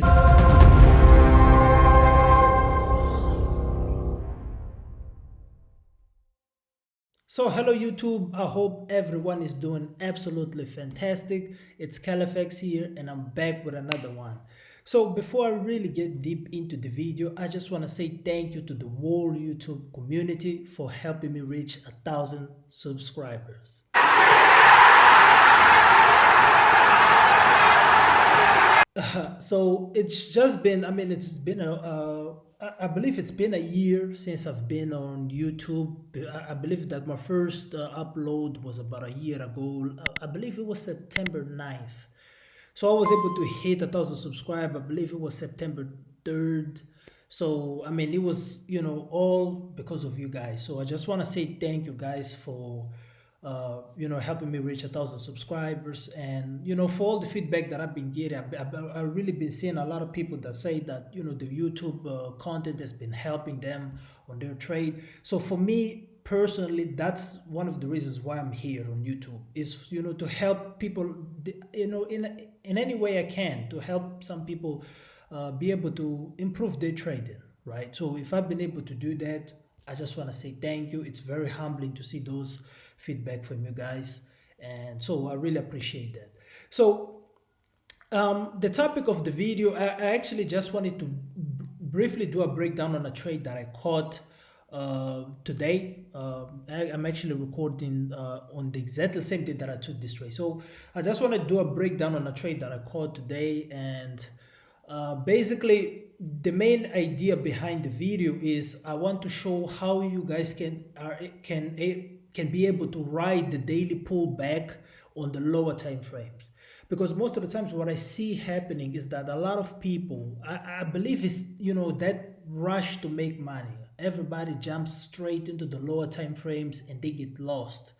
So hello YouTube, I hope everyone is doing absolutely fantastic. It's Califax here and I'm back with another one. So before I really get deep into the video, I just want to say thank you to the whole YouTube community for helping me reach 1,000 subscribers. So it's just been, it's been I believe it's been a year since I've been on YouTube. I believe that my first upload was about a year ago. I believe it was September 9th. So I was able to hit 1,000 subscribers. I believe it was September 3rd. So, it was, all because of you guys. So I just want to say thank you guys for helping me reach 1,000 subscribers, and for all the feedback that I've been getting. I've really been seeing a lot of people that say that the YouTube content has been helping them on their trade. So for me personally, that's one of the reasons why I'm here on YouTube, is to help people, in any way I can, to help some people be able to improve their trading, right? So if I've been able to do that, I just want to say thank you. It's very humbling to see those feedback from you guys, and so I really appreciate that. So the topic of the video, I actually just wanted to briefly do a breakdown on a trade that I caught today. I'm actually recording on the exactly same day that I took this trade. So I just want to do a breakdown on a trade that I caught today, and basically the main idea behind the video is I want to show how you guys can be able to ride the daily pullback on the lower time frames. Because most of the times what I see happening is that a lot of people, I believe it's, that rush to make money. Everybody jumps straight into the lower time frames and they get lost.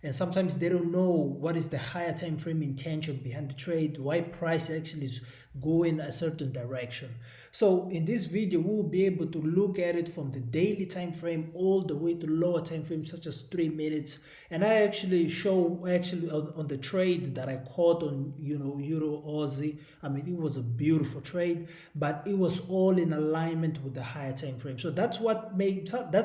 And sometimes they don't know what is the higher time frame intention behind the trade, why price actually is going a certain direction. So in this video, we'll be able to look at it from the daily time frame all the way to lower time frame, such as 3 minutes. And I actually show on the trade that I caught on EUR-AUD. It was a beautiful trade, but it was all in alignment with the higher time frame. So that's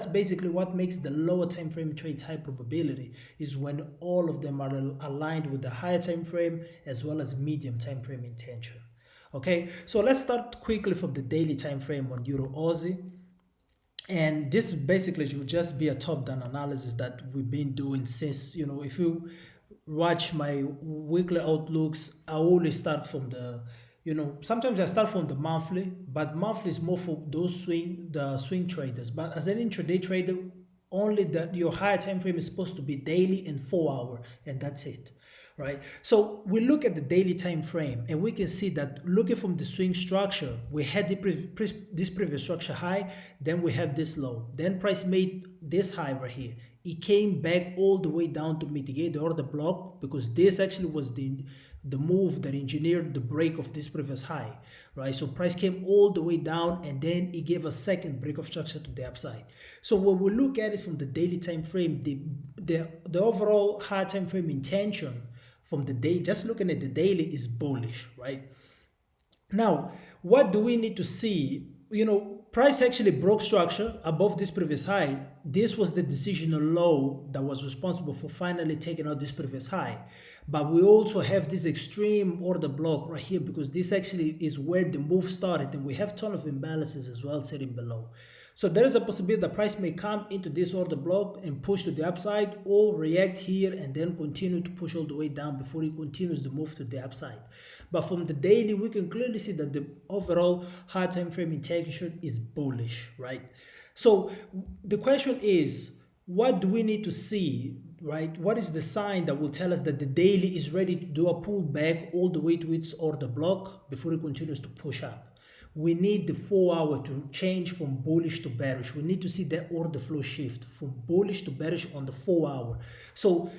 basically what makes the lower time frame trades high probability, is when all of them are aligned with the higher time frame as well as medium time frame intention. Okay, so let's start quickly from the daily time frame on EUR-AUD. And this basically should just be a top-down analysis that we've been doing since, if you watch my weekly outlooks, I always start from the, sometimes I start from the monthly, but monthly is more for those swing traders. But as an intraday trader, only that your higher time frame is supposed to be daily and 4 hour, and that's it. Right, so we look at the daily time frame and we can see that looking from the swing structure, we had this previous structure high, then we have this low, then price made this high right here. It came back all the way down to mitigate the order block, because this actually was the move that engineered the break of this previous high, right? So price came all the way down and then it gave a second break of structure to the upside. So when we look at it from the daily time frame, the overall high time frame intention from the day, just looking at the daily, is bullish, right? Now, what do we need to see? Price actually broke structure above this previous high. This was the decisional low that was responsible for finally taking out this previous high. But we also have this extreme order block right here, because this actually is where the move started, and we have a ton of imbalances as well sitting below. So there is a possibility the price may come into this order block and push to the upside, or react here and then continue to push all the way down before it continues the move to the upside. But from the daily, we can clearly see that the overall high time frame intention is bullish, right? So the question is, what do we need to see, right? What is the sign that will tell us that the daily is ready to do a pullback all the way to its order block before it continues to push up? We need the 4 hour to change from bullish to bearish. We need to see that order flow shift from bullish to bearish on the 4 hour. So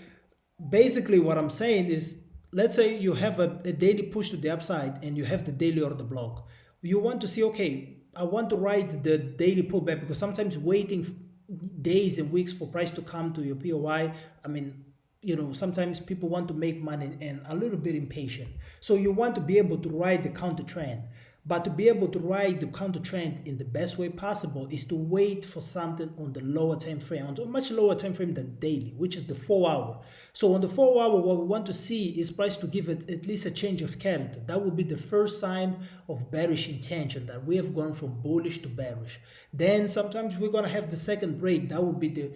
basically what I'm saying is, let's say you have a daily push to the upside and you have the daily order block. You want to see, okay, I want to ride the daily pullback, because sometimes waiting days and weeks for price to come to your POI, sometimes people want to make money and a little bit impatient. So you want to be able to ride the counter trend. But to be able to ride the counter trend in the best way possible is to wait for something on the lower time frame, on a much lower time frame than daily, which is the 4-hour. So on the 4-hour, what we want to see is price to give it at least a change of character. That will be the first sign of bearish intention, that we have gone from bullish to bearish. Then sometimes we're going to have the second break. That will be the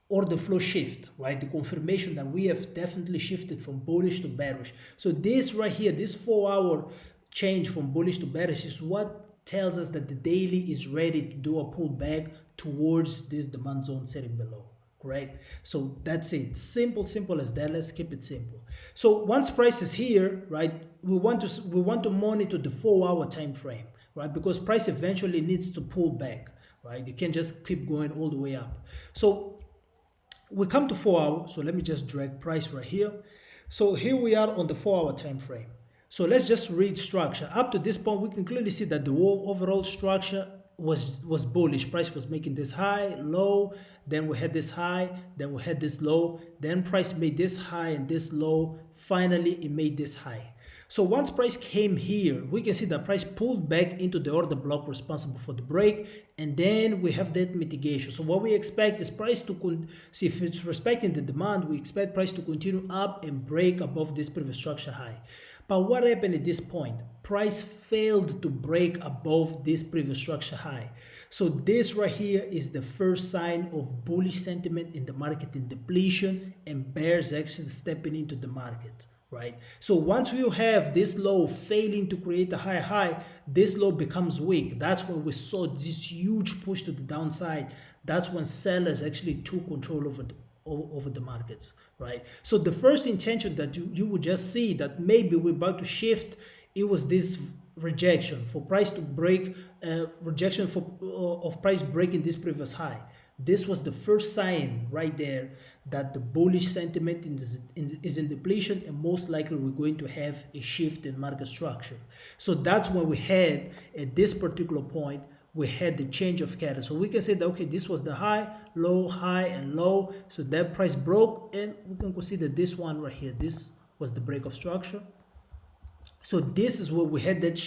order flow shift, right? The confirmation that we have definitely shifted from bullish to bearish. So this right here, this 4-hour change from bullish to bearish is what tells us that the daily is ready to do a pullback towards this demand zone setting below, correct? So that's it. Simple as that. Let's keep it simple. So once price is here, right, we want to monitor the 4-hour time frame, right? Because price eventually needs to pull back, right? You can't just keep going all the way up. So we come to 4-hour. So let me just drag price right here. So here we are on the 4-hour time frame. So let's just read structure. Up to this point, we can clearly see that the overall structure was bullish. Price was making this high, low, then we had this high, then we had this low, then price made this high and this low. Finally, it made this high. So once price came here, we can see that price pulled back into the order block responsible for the break, and then we have that mitigation. So what we expect is price to see if it's respecting the demand, we expect price to continue up and break above this previous structure high. But what happened at this point? Price failed to break above this previous structure high. So this right here is the first sign of bullish sentiment in the market in depletion and bears actually stepping into the market, right? So once you have this low failing to create a high, this low becomes weak. That's when we saw this huge push to the downside. That's when sellers actually took control over the markets, right? So the first intention that you would just see that maybe we're about to shift, it was this rejection for price to break, rejection of price breaking this previous high. This was the first sign right there that the bullish sentiment is in depletion, and most likely we're going to have a shift in market structure. So that's when we had, at this particular point, we had the change of character. So we can say that, okay, this was the high, and low. So that price broke, and we can consider this one right here. This was the break of structure. So this is where we had that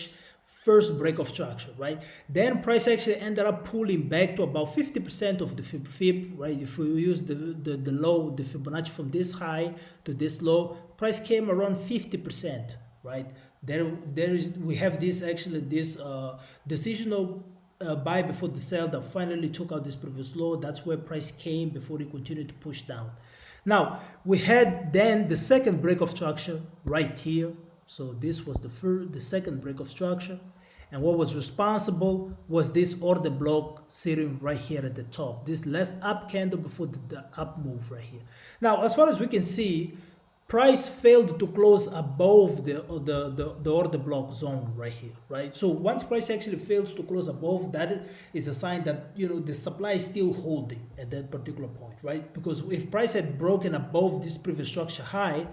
first break of structure, right? Then price actually ended up pulling back to about 50% of the fib, right? If we use the low, the Fibonacci from this high to this low, price came around 50%, right? We have this actually this decisional buy before the sell that finally took out this previous low. That's where price came before it continued to push down. Now we had then the second break of structure right here. So this was the second break of structure, and what was responsible was this order block sitting right here at the top, this last up candle before the up move right here. Now as far as we can see, price failed to close above the order block zone right here, right? So once price actually fails to close above, that is a sign that, you know, the supply is still holding at that particular point, right? Because if price had broken above this previous structure high,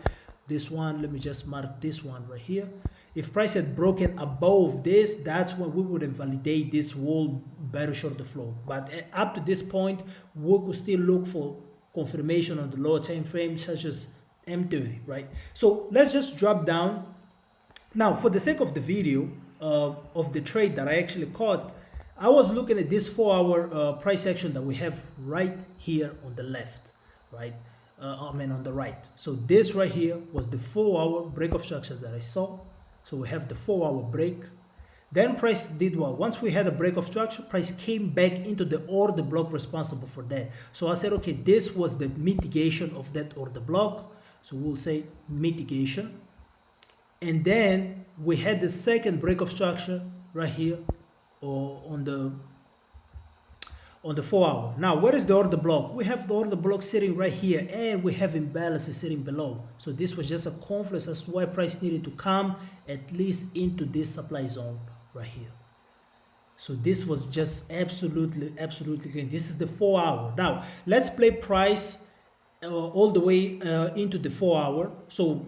this one, let me just mark this one right here. If price had broken above this, that's when we would invalidate this whole bearish order flow. But up to this point, we could still look for confirmation on the lower time frame, such as M30, right? So let's just drop down. Now, for the sake of the video of the trade that I actually caught, I was looking at this 4-hour price action that we have right here on the left, right? On the right. So this right here was the 4-hour break of structure that I saw. So we have the 4-hour break. Then price did what? Once we had a break of structure, price came back into the order block responsible for that. So I said, okay, this was the mitigation of that order block. So we'll say mitigation. And then we had the second break of structure right here on the 4-hour. Now, where is the order block? We have the order block sitting right here, and we have imbalances sitting below. So this was just a confluence as to why price needed to come at least into this supply zone right here. So this was just absolutely clean. This is the 4-hour. Now, let's play price all the way into the 4-hour. So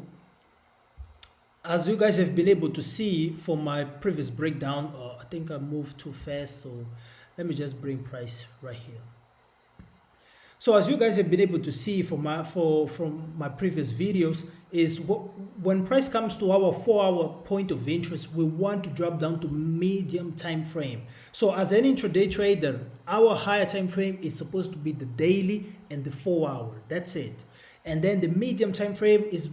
as you guys have been able to see from my previous breakdown, I think I moved too fast, so let me just bring price right here. So as you guys have been able to see from my previous videos, is when price comes to our 4-hour point of interest, we want to drop down to medium time frame. So as an intraday trader, our higher time frame is supposed to be the daily and the 4-hour. That's it. And then the medium time frame is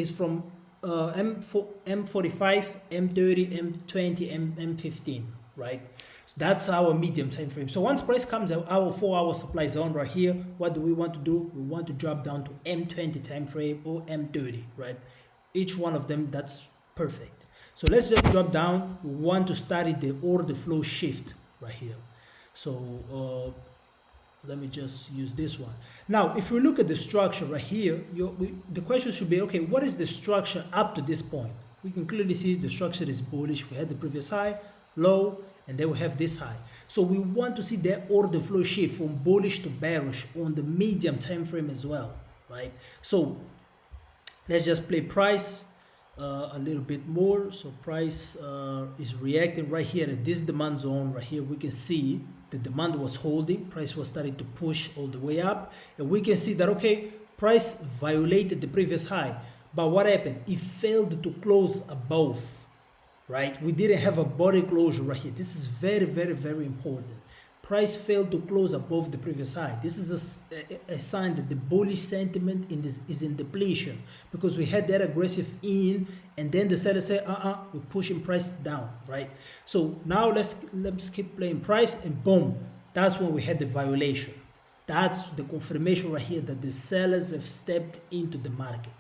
from M45, M30, M20, M15, right? So that's our medium time frame. So once price comes at our 4-hour supply zone right here, what do we want to do? We want to drop down to M20 time frame or M30, right? Each one of them, that's perfect. So let's just drop down. We want to study the order flow shift right here. So let me just use this one. Now, if we look at the structure right here, the question should be, okay, what is the structure up to this point? We can clearly see the structure is bullish. We had the previous high, low, and then we have this high. So we want to see that order flow shift from bullish to bearish on the medium time frame as well, right? So let's just play price a little bit more. So price is reacting right here at this demand zone right here. We can see the demand was holding, price was starting to push all the way up, and we can see that, okay, price violated the previous high, but what happened? It failed to close above, right? We didn't have a body closure right here. This is very, very, very important. Price failed to close above the previous high. This is a sign that the bullish sentiment is in depletion, because we had that aggressive in, and then the seller said, we're pushing price down, right? So now let's keep playing price, and boom, that's when we had the violation. That's the confirmation right here that the sellers have stepped into the market.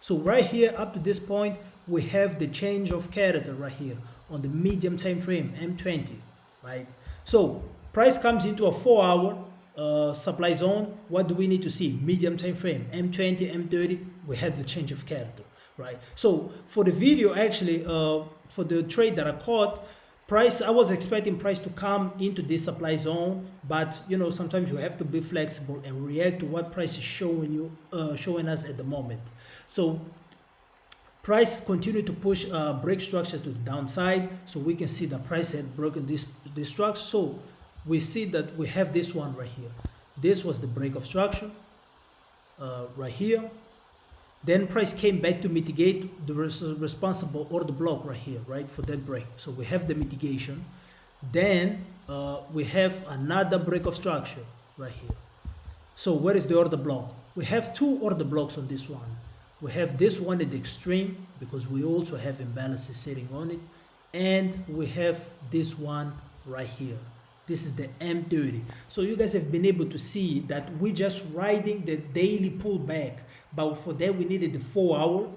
So right here up to this point, we have the change of character right here on the medium time frame, M20, right? So price comes into a 4-hour supply zone. What do we need to see? Medium time frame, M20, M30, we have the change of character, right? So for the video, actually, for the trade that I caught, I was expecting price to come into this supply zone, but you know, sometimes you have to be flexible and react to what price is showing us at the moment. So price continued to push break structure to the downside, so we can see that price had broken this structure. So we see that we have this one right here. This was the break of structure right here. Then price came back to mitigate the responsible order block right here, right, for that break. So we have the mitigation. Then we have another break of structure right here. So where is the order block? We have two order blocks on this one. We have this one at the extreme, because we also have imbalances sitting on it. And we have this one right here. This is the M30. So you guys have been able to see that we're just riding the daily pullback, but for that we needed the 4-hour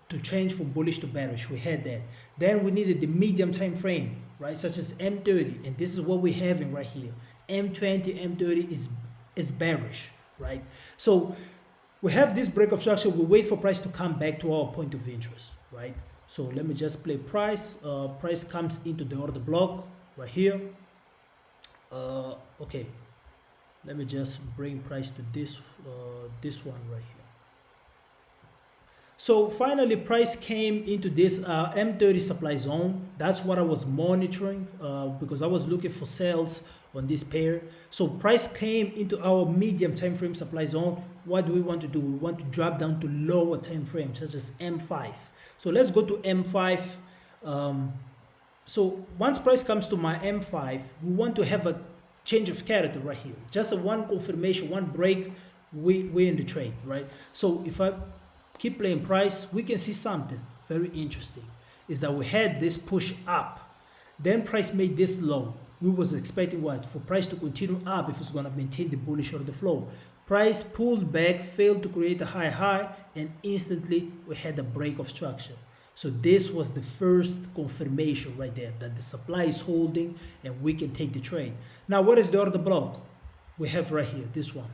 to change from bullish to bearish. We had that. Then we needed the medium time frame, right, such as M30, and this is what we're having right here. M20, M30 is bearish, right? So we have this break of structure. We wait for price to come back to our point of interest, right? So let me just play price. Price comes into the order block right here. Okay, let me just bring price to this one right here. So finally price came into this M30 supply zone. That's what I was monitoring because I was looking for sales on this pair. So price came into our medium time frame supply zone. What do we want to do? We want to drop down to lower time frames such as M5. So let's go to M5. So once price comes to my M5, we want to have a change of character right here. Just a one confirmation, one break, we're in the trade, right? So if I keep playing price, we can see something very interesting. Is that we had this push up. Then price made this low. We was expecting what? For price to continue up if it's going to maintain the bullish order flow. Price pulled back, failed to create a high, and instantly we had a break of structure. So this was the first confirmation right there that the supply is holding and we can take the trade. Now, what is the order block? We have right here, this one.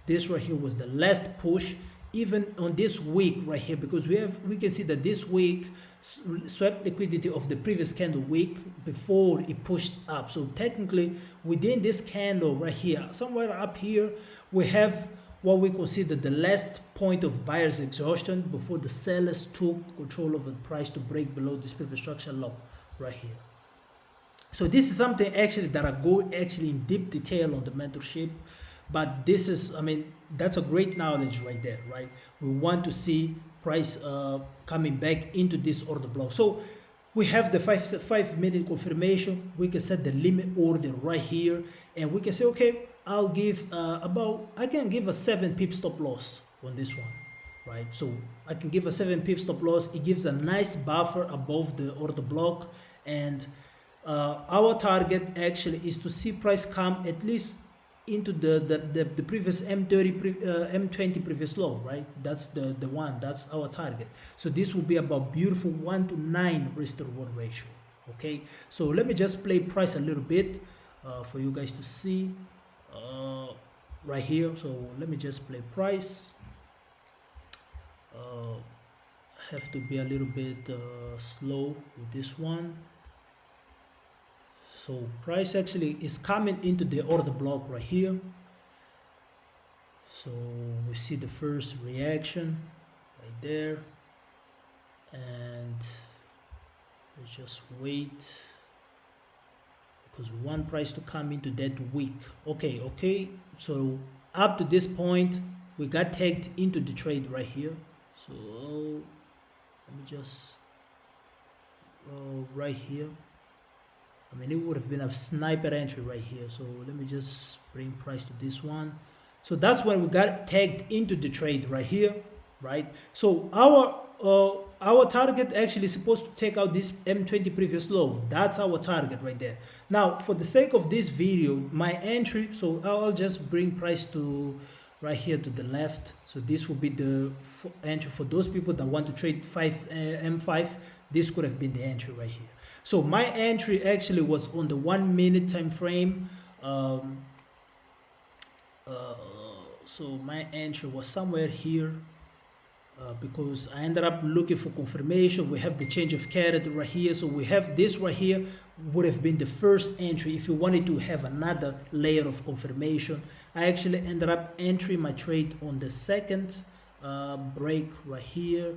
This right here was the last push, even on this week right here, because we can see that this week swept liquidity of the previous candle week before it pushed up. So technically, within this candle right here, somewhere up here, we have what we consider the last point of buyer's exhaustion before the sellers took control of the price to break below this previous structure low right here. So this is something actually that I go actually in deep detail on the mentorship, But this is, I mean, that's a great knowledge right there, right? We want to see price coming back into this order block. So we have the 5 minute confirmation. We can set the limit order right here, and we can say, okay, I'll give I can give a 7 pip stop loss on this one, right? So I can give a 7 pip stop loss. It gives a nice buffer above the order block, and our target actually is to see price come at least into the previous M20 previous low, right? That's the one, that's our target. So this will be about beautiful 1 to 9 risk to reward ratio. Okay, so let me just play price a little bit for you guys to see right here. So let me just play price. Have to be a little bit slow with this one. So price actually is coming into the order block right here. So we see the first reaction right there, and let's just wait because we want price to come into that wick. Okay, so up to this point we got tagged into the trade right here. So let me just right here, I mean, it would have been a sniper entry right here. So let me just bring price to this one. So that's when we got tagged into the trade right here, right? So our target actually is supposed to take out this M20 previous low. That's our target right there. Now, for the sake of this video, my entry, so I'll just bring price to right here to the left. So this will be the entry for those people that want to trade M5. This could have been the entry right here. So my entry actually was on the 1 minute time frame. So my entry was somewhere here because I ended up looking for confirmation. We have the change of carrot right here. So we have this right here would have been the first entry if you wanted to have another layer of confirmation. I actually ended up entering my trade on the second break right here,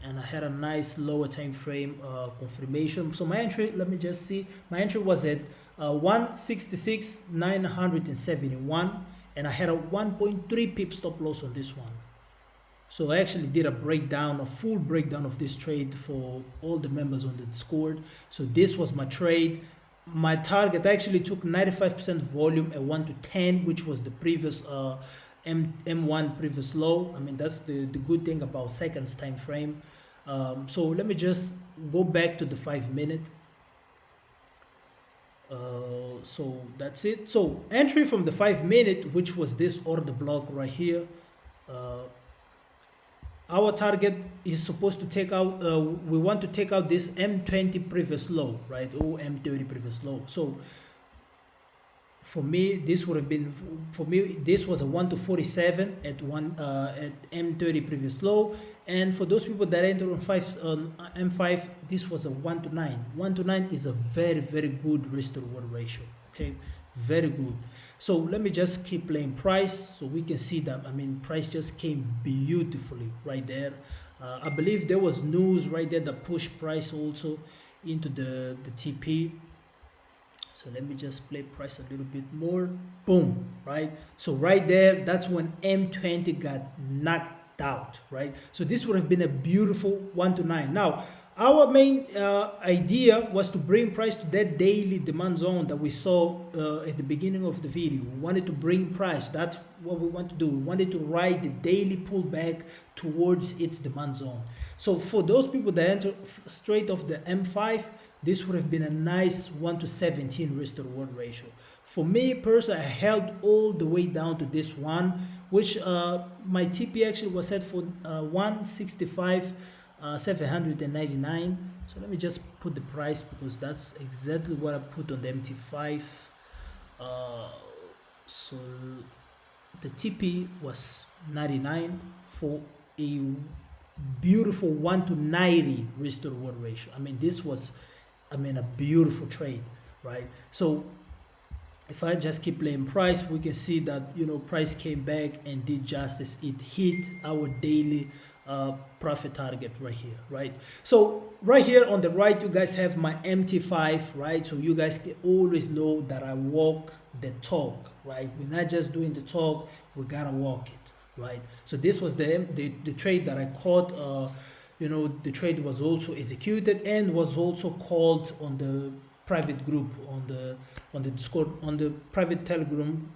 and I had a nice lower time frame confirmation. So my entry, let me just see, my entry was at 166,971, and I had a 1.3 pip stop loss on this one. So I actually did a full breakdown of this trade for all the members on the Discord. So this was my trade. My target actually took 95% volume at 1 to 10, which was the previous M1 previous low. I mean, that's the good thing about seconds time frame. So let me just go back to the 5 minute. So that's it. So entry from the 5 minute, which was this order block right here. Our target is supposed to take out, we want to take out this M20 previous low, right? Or M30 previous low. So for me, this would have been, this was a 1 to 47 at M30 previous low. And for those people that entered on M5, this was a 1 to 9. 1 to 9 is a very, very good risk to reward ratio. Okay, very good. So let me just keep playing price so we can see that, I mean, price just came beautifully right there. I believe there was news right there that pushed price also into the TP. So let me just play price a little bit more. Boom, right? So right there, that's when M20 got knocked out, right? So this would have been a beautiful 1 to 9. Now, our main idea was to bring price to that daily demand zone that we saw at the beginning of the video. We wanted to bring price. That's what we want to do. We wanted to ride the daily pullback towards its demand zone. So for those people that enter straight off the M5, this would have been a nice 1 to 17 risk to reward ratio. For me personally, I held all the way down to this one, which my TP actually was set for 165,799. So let me just put the price because that's exactly what I put on the MT5. So the TP was 99 for a beautiful 1 to 90 risk to reward ratio. I mean, this was, I mean, a beautiful trade, right? So if I just keep playing price, we can see that, you know, price came back and did justice. It hit our daily profit target right here, right? So right here on the right, you guys have my MT5, right? So you guys can always know that I walk the talk, right? We're not just doing the talk, we gotta walk it, right? So this was the trade that I caught. You know, the trade was also executed and was also called on the private group on the Discord, on the private telegram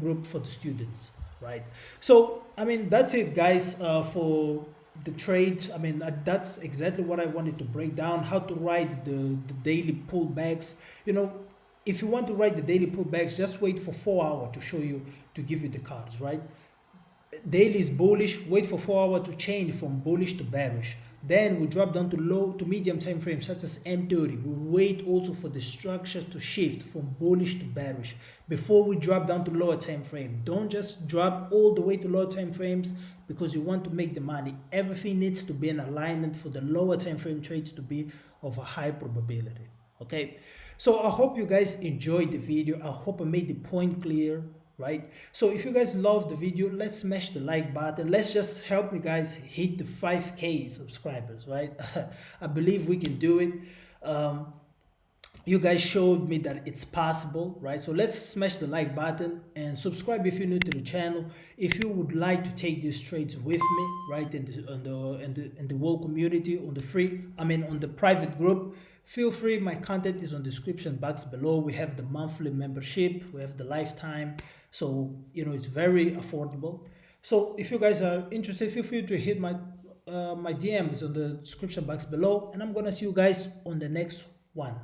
group for the students, right? So I mean, that's it, guys, for the trade. I mean, that's exactly what I wanted to break down, how to write the daily pullbacks. You know, if you want to write the daily pullbacks, just wait for 4 hours to show you, to give you the cards, right? Daily is bullish, wait for 4 hours to change from bullish to bearish. Then we drop down to low to medium time frames such as M30. We wait also for the structure to shift from bullish to bearish before we drop down to lower time frame. Don't just drop all the way to lower time frames because you want to make the money. Everything needs to be in alignment for the lower time frame trades to be of a high probability. Okay, so I hope you guys enjoyed the video. I hope I made the point clear, right? So if you guys love the video, let's smash the like button. Let's just help me guys hit the 5K subscribers, right? I believe we can do it. You guys showed me that it's possible, right? So let's smash the like button and subscribe if you're new to the channel. If you would like to take these trades with me, right, in the whole community, on the private group, feel free. My content is on the description box below. We have the monthly membership, we have the lifetime, so you know, it's very affordable. So if you guys are interested, feel free to hit my my DMs on the description box below, and I'm gonna see you guys on the next one.